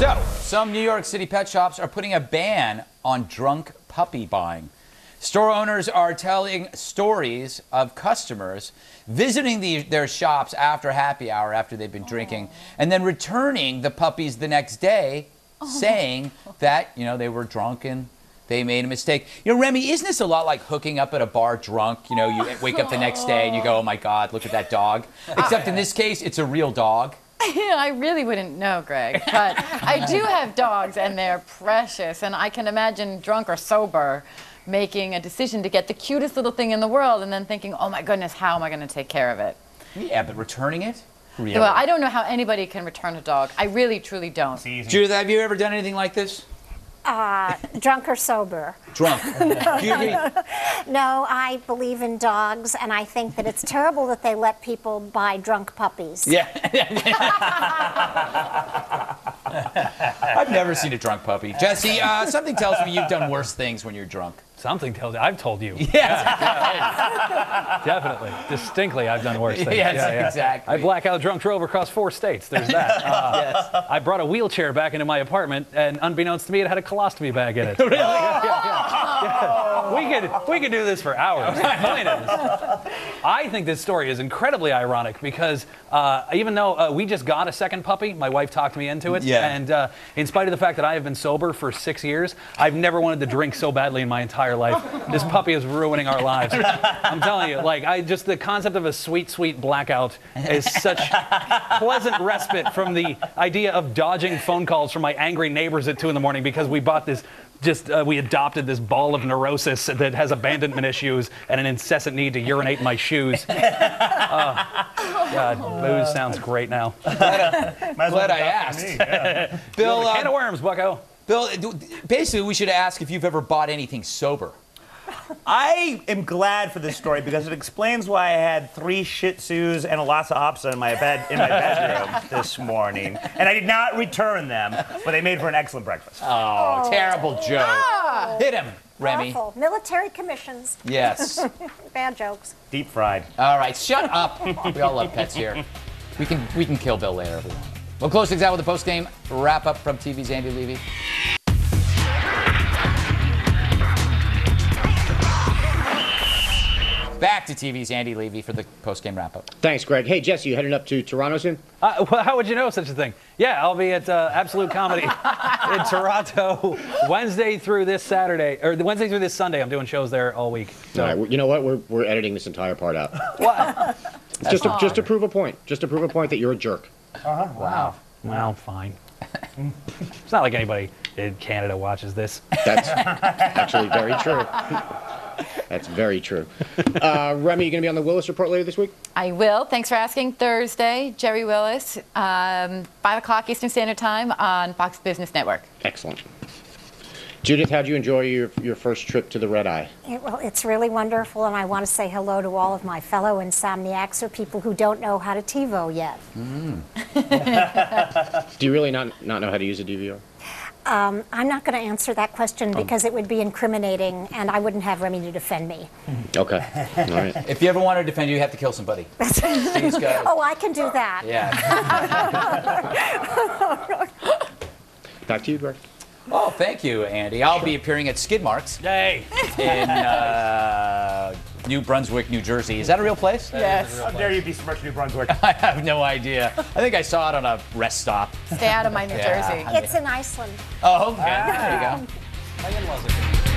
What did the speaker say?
So, some New York City pet shops are putting a ban on drunk puppy buying. Store owners are telling stories of customers visiting their shops after happy hour, after they've been drinking, and then returning the puppies the next day, saying that, you know, they were drunk and they made a mistake. You know, Remy, isn't this a lot like hooking up at a bar drunk? You know, you wake up the next day and you go, oh my God, look at that dog. Except in this case, it's a real dog. I really wouldn't know, Greg, but I do have dogs and they're precious, and I can imagine drunk or sober making a decision to get the cutest little thing in the world and then thinking, oh my goodness, how am I going to take care of it? Yeah, but returning it? Really? Well, I don't know how anybody can return a dog. I really, truly don't. Judith, have you ever done anything like this? Drunk or sober? Drunk. Do you agree? No, I believe in dogs, and I think that it's terrible that they let people buy drunk puppies. Yeah. I've never seen a drunk puppy. Jesse, something tells me you've done worse things when you're drunk. Something tells you. I've told you. Yes. Yeah, definitely. Distinctly, I've done worse things. Yes, exactly. I blackout drunk drove across 4 states. There's that. Yes. I brought a wheelchair back into my apartment, and unbeknownst to me, it had a colostomy bag in it. Really? Yeah. We could do this for hours. The point is, I think this story is incredibly ironic because even though we just got a second puppy, my wife talked me into it, and in spite of the fact that I have been sober for 6 years, I've never wanted to drink so badly in my entire life. This puppy is ruining our lives. I'm telling you, like, just the concept of a sweet, sweet blackout is such pleasant respite from the idea of dodging phone calls from my angry neighbors at 2 in the morning because we bought this. We adopted this ball of neurosis that has abandonment issues and an incessant need to urinate in my shoes. God, booze sounds great now. Glad I asked. Yeah. Bill, can of worms, bucko. Bill, basically, we should ask if you've ever bought anything sober. I am glad for this story because it explains why I had 3 Shih Tzus and a Lhasa Apso in my bedroom this morning, and I did not return them, but they made for an excellent breakfast. Oh, terrible joke. Oh. Hit him, Remy. Awful. Military commissions. Yes. Bad jokes. Deep fried. All right, shut up. We all love pets here. We can kill Bill later if we want. We'll close things out with a post-game wrap-up from TV's Andy Levy. Back to TV's Andy Levy for the post-game wrap-up. Thanks, Greg. Hey, Jesse, you heading up to Toronto soon? Well, how would you know such a thing? Yeah, I'll be at Absolute Comedy in Toronto Wednesday through this Saturday, or Wednesday through this Sunday. I'm doing shows there all week. So. All right, you know what? We're editing this entire part out. What? just to prove a point. Just to prove a point that you're a jerk. Wow. Well, fine. It's not like anybody in Canada watches this. That's actually very true. That's very true. Remy, you going to be on the Willis Report later this week? I will. Thanks for asking. Thursday, Jerry Willis, 5 o'clock Eastern Standard Time on Fox Business Network. Excellent. Judith, how'd you enjoy your first trip to the Red Eye? Well, it's really wonderful, and I want to say hello to all of my fellow insomniacs or people who don't know how to TiVo yet. Do you really not know how to use a DVR? I'm not going to answer that question because it would be incriminating, and I wouldn't have Remy to defend me. Okay. All right. If you ever want to defend you have to kill somebody. She's got Oh, I can do that. Yeah. Back to you, Greg. Oh, thank you, Andy. I'll be appearing at Skid Marks Yay! in New Brunswick, New Jersey. Is that a real place? Yes. How dare you besmirch New Brunswick? I have no idea. I think I saw it on a rest stop. Stay out of my New Jersey. It's in Iceland. Oh, okay. There you go. My in-laws are good.